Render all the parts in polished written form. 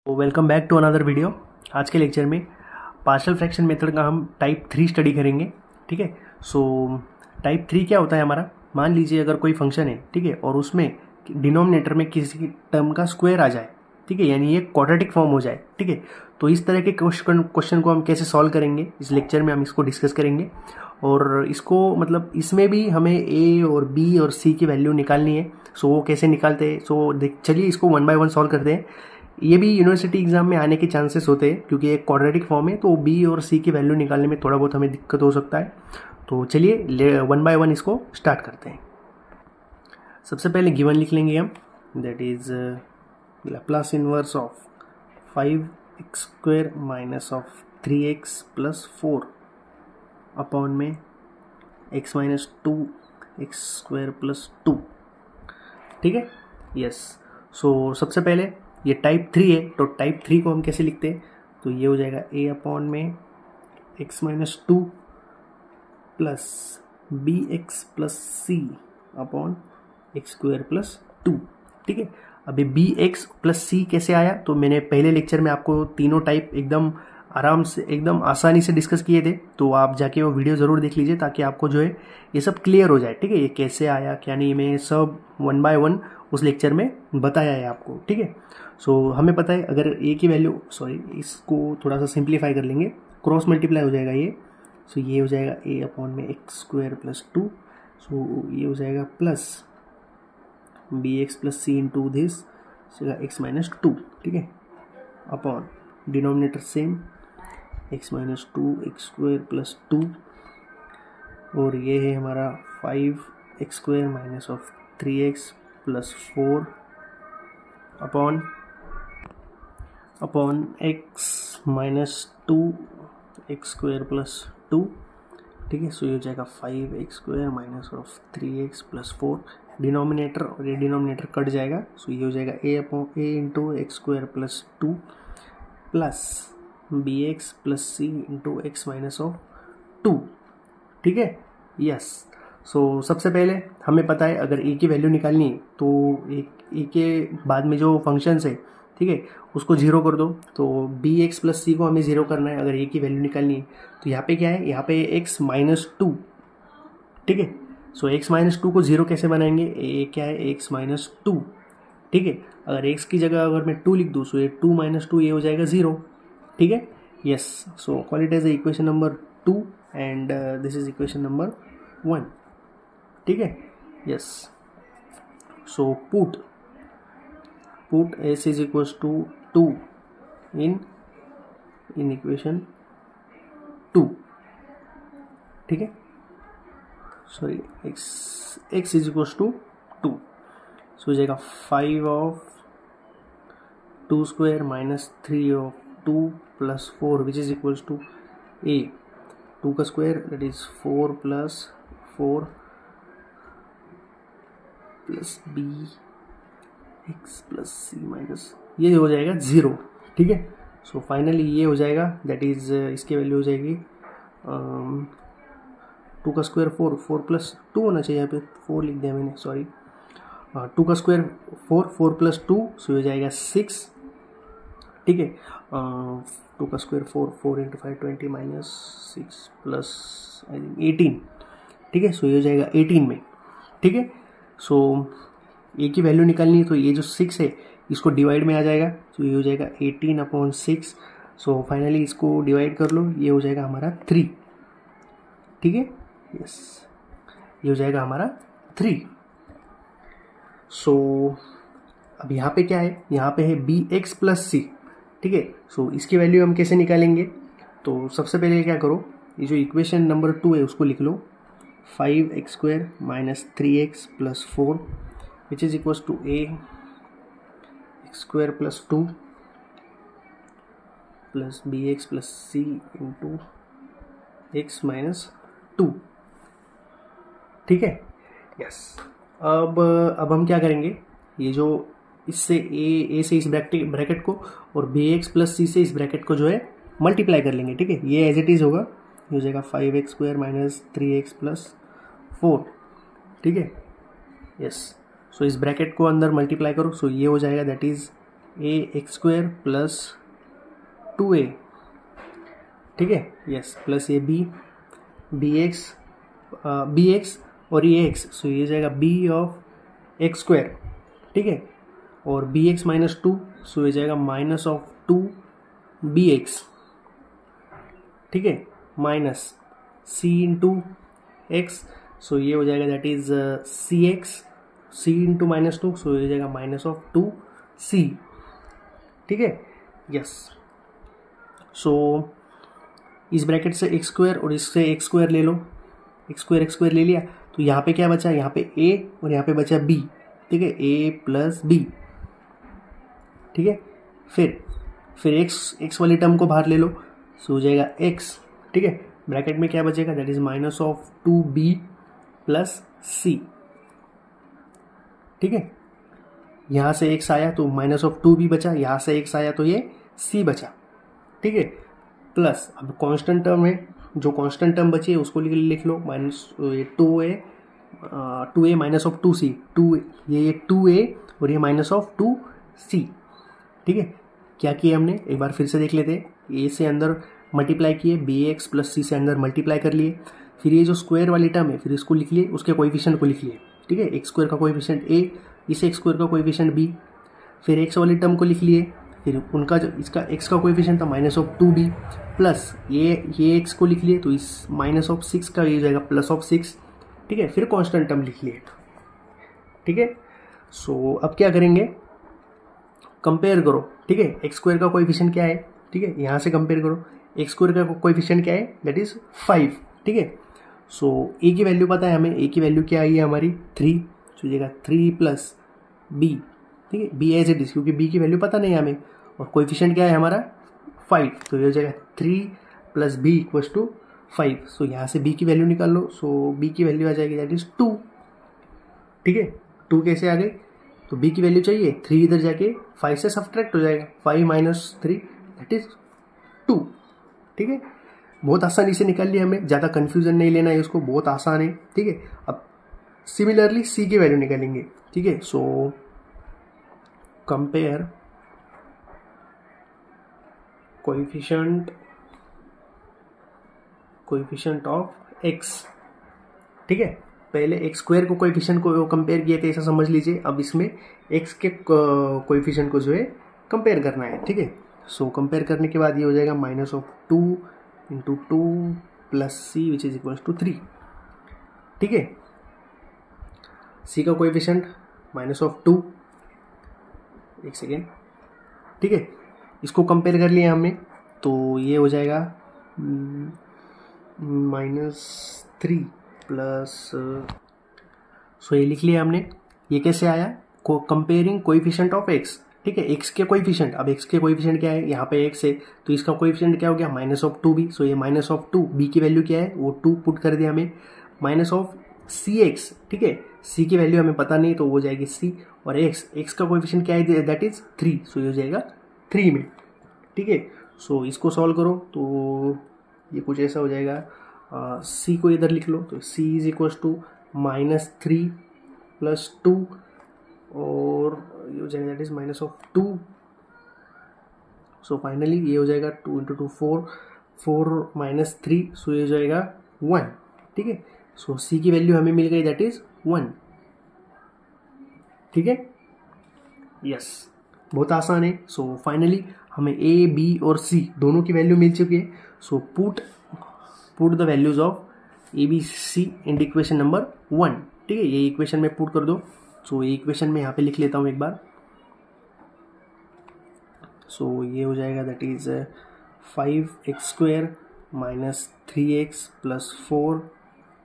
Welcome back to another video. आज के lecture में पार्शियल फ्रैक्शन मेथड का हम टाइप 3 स्टडी करेंगे। ठीक है, सो टाइप 3 क्या होता है हमारा। मान लीजिए अगर कोई फंक्शन है, ठीक है, और उसमें डिनोमिनेटर में किसी टर्म का स्क्वायर आ जाए, ठीक है, यानी ये क्वाड्रेटिक फॉर्म हो जाए। ठीक है, तो इस तरह के क्वेश्चन को हम कैसे सॉल्व करेंगे, इस लेक्चर में हम इसको डिस्कस करेंगे। और इसको मतलब इसमें भी हमें ए और बी और सी की वैल्यू निकालनी है। सो वो कैसे निकालते हैं, सो चलिए इसको वन बाय वन सॉल्व करते हैं। ये भी यूनिवर्सिटी एग्जाम में आने के चांसेस होते हैं क्योंकि एक क्वाड्रेटिक फॉर्म है, तो बी और सी की वैल्यू निकालने में थोड़ा बहुत हमें दिक्कत हो सकता है। तो चलिए वन बाय वन इसको स्टार्ट करते हैं। सबसे पहले गिवन लिख लेंगे हम, that is Laplace inverse of 5x² minus of 3x plus 4 upon में x माइनस 2x² प्लस 2। ठीक है, यस। सो सबसे पहले ये टाइप 3 है, तो टाइप 3 को हम कैसे लिखते हैं, तो ये हो जाएगा a अपॉन में x minus 2 plus bx plus c upon x² plus 2। ठीक है, अभी bx प्लस c कैसे आया, तो मैंने पहले लेक्चर में आपको तीनों टाइप एकदम आराम से एकदम आसानी से डिस्कस किए थे, तो आप जाके वो वीडियो ज़रूर देख लीजिए ताकि आपको जो है ये सब क्लियर हो जाए। ठीक है, ये कैसे आया क्या नहीं, मैं सब वन बाय वन उस लेक्चर में बताया है आपको। ठीक है, सो हमें पता है अगर ए की वैल्यू, सॉरी इसको थोड़ा सा सिंप्लीफाई कर लेंगे, क्रॉस मल्टीप्लाई हो जाएगा ये। सो ये हो जाएगा ए अपॉन में x² प्लस 2। सो ये हो जाएगा plus bx plus c into this x minus 2। ठीक है, upon denominator same x minus 2x² plus 2, और ये है हमारा 5x² minus of 3x plus 4 upon x minus 2x² plus 2। ठीक है, सो ये हो जाएगा 5x² minus of 3x plus 4। Denominator और ये डिनोमिनेटर कट जाएगा, सो ये हो जाएगा a into x² plus 2 plus bx plus c into x minus of 2। ठीक है, यस। सो सबसे पहले हमें पता है अगर a की वैल्यू निकालनी है तो a के बाद में जो फंक्शंस है, ठीक है, उसको जीरो कर दो। तो bx प्लस c को हमें जीरो करना है अगर a की वैल्यू निकालनी है। तो यहाँ पे क्या है, यहाँ पे x माइनस 2। ठीक है, सो x माइनस 2 को जीरो कैसे बनाएंगे, a क्या है x माइनस 2। ठीक है, अगर x की जगह अगर मैं 2 लिख दूँ, सो ये 2 माइनस 2 ये हो जाएगा 0। ठीक है, yes. So call it as equation number 2 and this is equation number 1। ठीक है, yes. So put s is equals to 2 in equation 2। ठीक है, sorry x is equals to 2। So हो जाएगा 5 of 2² minus 3 of 2 plus 4 which is equals to a 2 का square that is 4 plus 4 plus b x plus c minus ये हो जाएगा 0। ठीक है, सो फाइनली ये हो जाएगा दैट इज इसकी वैल्यू हो जाएगी 2 का स्क्वायर 4 प्लस 2 होना चाहिए, यहाँ पे 4 लिख दिया मैंने, सॉरी। 2 का स्क्वायर 4 प्लस 2, सो हो जाएगा 6। ठीक है, 2 का square 4 into 5 20 minus 6 plus I think 18। ठीक है, सो ये हो जाएगा 18 में। ठीक है, सो ए की वैल्यू निकालनी है तो ये जो 6 है इसको डिवाइड में आ जाएगा, तो ये हो जाएगा 18 अपॉन 6। सो फाइनली इसको डिवाइड कर लो, ये हो जाएगा हमारा 3। ठीक है, यस, ये हो जाएगा हमारा 3। सो अब यहाँ पे क्या है, यहाँ पे है bx प्लस c। ठीक है, सो इसकी वैल्यू हम कैसे निकालेंगे, तो सबसे पहले क्या करो, ये जो इक्वेशन नंबर 2 है उसको लिख लो, 5x² minus 3x plus 4 which is equals to a x² plus 2 plus bx plus c into x minus 2। ठीक है, यस। अब हम क्या करेंगे, ये जो इससे a से इस ब्रैकेट को और bx प्लस c से इस ब्रैकेट को जो है मल्टीप्लाई कर लेंगे। ठीक है, ये एज इट इज होगा, ये हो जाएगा 5x² माइनस 3x प्लस 4। ठीक है, यस। सो इस ब्रैकेट को अंदर मल्टीप्लाई करो, सो ये हो जाएगा that is a x square plus 2a, ठीक है, यस, प्लस ये बी एक्स और ये एक्स, सो ये जाएगा बी ऑफ एक्स स्क्वायर, ठीक है, और बी एक्स माइनस 2, सो ये जाएगा माइनस ऑफ 2bx, ठीक है, माइनस c इंटू एक्स, सो ये हो जाएगा that is c into minus 2, सो ये हो जाएगा माइनस ऑफ 2c, ठीक है, यस। सो इस ब्रैकेट से एक्स स्क्वायर और इससे एक्स स्क्वायर ले लो, एक्स स्क्वायर ले लिया, तो यहाँ पे क्या बचा, यहाँ पे a और यहाँ पे बचा b, ठीक है, a प्लस b, ठीक है, फिर एक्स वाली टर्म को बाहर ले लो, सो हो जाएगा x, ठीक है, ब्रैकेट में क्या बचेगा, that is minus of 2b plus c, ठीक है, यहाँ से x आया तो माइनस ऑफ 2b बचा, यहाँ से x आया तो ये c बचा, ठीक है, प्लस अब कांस्टेंट टर्म है, जो कांस्टेंट टर्म बची है उसको लिख लो, minus 2a minus of 2c, ये 2a और ये माइनस ऑफ 2c, ठीक है। क्या किया हमने, एक बार फिर से देख लेते हैं, a से अंदर मल्टीप्लाई किए, bx प्लस c से अंदर मल्टीप्लाई कर लिए, फिर ये जो स्क्वायर वाली टर्म है फिर इसको लिख लिए, उसके कोएफिशिएंट को लिख लिए, ठीक है, एक्स स्क्वायर का कोएफिशिएंट a, इस एक्स स्क्वायर का कोएफिशिएंट b, फिर एक्स वाली टर्म को लिख लिए, फिर उनका जो इसका x का कोएफिशिएंट था माइनस ऑफ 2b, प्लस ये x को लिख लिए, तो इस माइनस ऑफ 6 का ये हो जाएगा प्लस ऑफ 6, ठीक है, फिर कांस्टेंट टर्म लिख लिए, ठीक है। सो अब क्या करेंगे, कंपेयर करो, ठीक है, एक्स स्क्वायर का कोएफिशिएंट क्या है, ठीक है, यहाँ से कंपेयर करो, एक्स स्क्वायर का कोएफिशिएंट क्या है, दैट इज 5, ठीक है। सो ए की वैल्यू पता है हमें, ए की वैल्यू क्या आई है हमारी 3, तो जाएगा 3 प्लस बी, ठीक है, बी एज इट इज, क्योंकि बी की वैल्यू पता नहीं है हमें, और कोएफिशिएंट क्या है हमारा 5, तो ये हो जाएगा 3 प्लस बी इक्वल्स टू 5, सो यहाँ से बी की वैल्यू निकाल लो, सो बी की वैल्यू आ जाएगी दैट इज 2, ठीक है, 2 कैसे आ गई, तो बी की वैल्यू चाहिए, 3 इधर जाके 5 से सब्ट्रैक्ट हो जाएगा, 5 माइनस 3 दैट इज 2, ठीक है, बहुत आसानी से निकाल लिया हमें, ज़्यादा कंफ्यूजन नहीं लेना है उसको, बहुत आसान है, ठीक है। अब सिमिलरली सी की वैल्यू निकालेंगे, ठीक है, so compare coefficient of x, ठीक है, पहले एक्स स्क्वायर को कोएफिशिएंट को कंपेयर किए थे ऐसा समझ लीजिए, अब इसमें एक्स के कोएफिशिएंट को जो है कंपेयर करना है, ठीक है। सो कंपेयर करने के बाद ये हो जाएगा minus of 2 into 2 plus c which is equals to 3, ठीक है, सी का कोएफिशिएंट माइनस ऑफ 2, एक सेकेंड, ठीक है, इसको कंपेयर कर लिया हमने, तो ये हो जाएगा -3 प्लस, सो ये लिख लिया हमने, ये कैसे आया, कंपेयरिंग कोएफिशिएंट ऑफ एक्स, ठीक है, एक्स के कोएफिशिएंट, अब एक्स के कोएफिशिएंट क्या है, यहाँ पे एक्स है, तो इसका कोएफिशिएंट क्या हो गया माइनस ऑफ 2b, सो ये माइनस ऑफ 2, बी की वैल्यू क्या है वो 2 पुट कर दिया हमें, माइनस ऑफ सी एक्स, ठीक है, सी की वैल्यू हमें पता नहीं तो वो जाएगी सी, और एक्स का कोएफिशिएंट क्या है दैट इज 3, सो ये हो जाएगा 3 में, ठीक है। सो इसको सॉल्व करो तो ये कुछ ऐसा हो जाएगा, सी को इधर लिख लो, तो सी इज इक्वल्स टू -3 प्लस 2, और ये हो जाएगा that is minus of 2, so finally ये हो जाएगा 2 इंटू 2 4 माइनस 3, सो ये हो जाएगा 1, ठीक है। सो सी की वैल्यू हमें मिल गई दैट इज 1, ठीक है, यस, बहुत आसान है। सो फाइनली हमें ए बी और सी दोनों की वैल्यू मिल चुकी है, so put the values of a b c in equation number 1, ठीक है, ये इक्वेशन में पुट कर दो, सो ये इक्वेशन में यहाँ पे लिख लेता हूँ एक बार, सो ये हो जाएगा that is 5x square minus 3x plus 4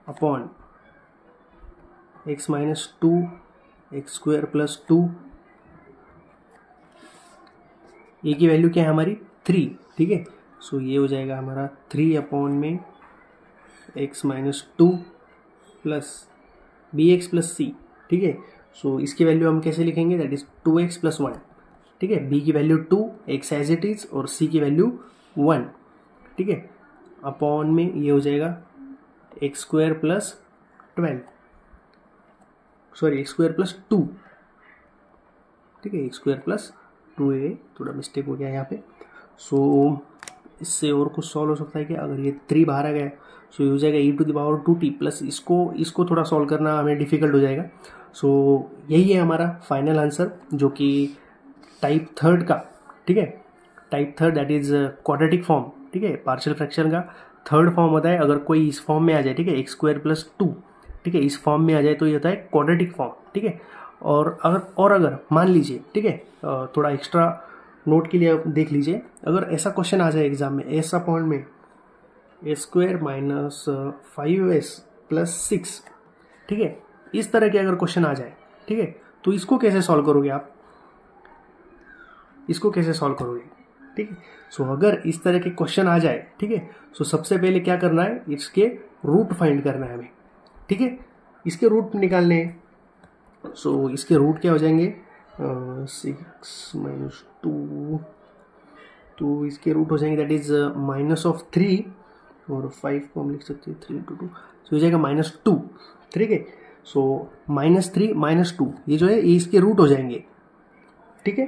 upon x minus 2 x square plus 2, ए की वैल्यू क्या है हमारी 3, ठीक है, सो ये हो जाएगा हमारा 3 अपॉन में x minus 2 plus b x plus c, ठीक है। सो इसकी वैल्यू हम कैसे लिखेंगे, दैट इज 2x प्लस 1, ठीक है, बी की value 2, x as it is, और सी की वैल्यू 1, ठीक है, अपॉन में ये हो जाएगा x square plus 12, sorry x square plus 2, ठीक है, एक्स स्क्वायर प्लस 2a, थोड़ा मिस्टेक हो गया यहाँ पे। सो इससे और कुछ सॉल्व हो सकता है कि अगर ये 3 बाहर आ गया सो ये हो जाएगा e⁻²t प्लस इसको थोड़ा सॉल्व करना हमें डिफिकल्ट हो जाएगा। सो यही है हमारा फाइनल आंसर जो कि टाइप थर्ड का, ठीक है, type third that is quadratic form, ठीक है, पार्शियल फ्रैक्शन का थर्ड फॉर्म होता है। अगर कोई इस फॉर्म में आ जाए, ठीक है, x²+2, ठीक है, इस फॉर्म में आ जाए तो ये होता है क्वाड्रेटिक फॉर्म, ठीक है। और अगर मान लीजिए, ठीक है, थोड़ा एक्स्ट्रा नोट के लिए देख लीजिए, अगर ऐसा क्वेश्चन आ जाए एग्जाम में, ऐसा पॉइंट में a² - 5s+6, ठीक है, इस तरह के अगर क्वेश्चन आ जाए, ठीक है, तो इसको कैसे सॉल्व करोगे आप, इसको कैसे सॉल्व करोगे, ठीक है। सो अगर इस तरह के क्वेश्चन आ जाए, ठीक है, सो सबसे पहले क्या करना है, इसके रूट फाइंड करना है हमें, ठीक है, इसके रूट निकालने हैं। सो इसके रूट क्या हो जाएंगे, 6 - 2, तो इसके रूट हो जाएंगे दैट इज -3 और 5 को हम लिख सकते हैं 3 × 2, सो हो जाएगा -2, ठीक है। सो -3 - 2 ये जो है ये इसके रूट हो जाएंगे, ठीक है।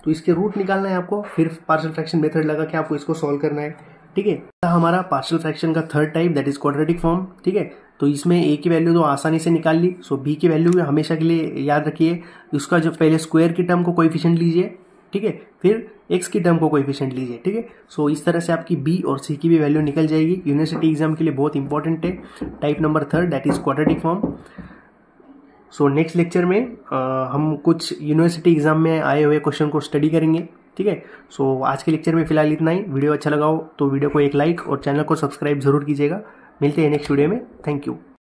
तो इसके रूट निकालना है आपको, फिर पार्शियल फ्रैक्शन मेथड लगा के आपको इसको सॉल्व करना है, ठीक है। हमारा पार्शियल फ्रैक्शन का third type that is quadratic form, ठीक है। तो इसमें a की वैल्यू तो आसानी से निकाल ली, सो b की वैल्यू हमेशा के लिए याद रखिए, उसका जो पहले स्क्वायर की टर्म को कोएफिशिएंट लीजिए, ठीक है, फिर x की टर्म को कोएफिशिएंट लीजिए, ठीक है। सो इस तरह से आपकी b और c की भी वैल्यू निकल जाएगी। यूनिवर्सिटी एग्जाम के लिए बहुत इंपॉर्टेंट है type number third that is quadratic form. So next lecture में हम कुछ यूनिवर्सिटी एग्जाम में आए हुए क्वेश्चन को स्टडी करेंगे, ठीक है। सो आज के लेक्चर में फिलहाल इतना ही। वीडियो अच्छा लगा हो तो वीडियो को एक लाइक और चैनल को सब्सक्राइब जरूर कीजिएगा। मिलते हैं नेक्स्ट वीडियो में। Thank you.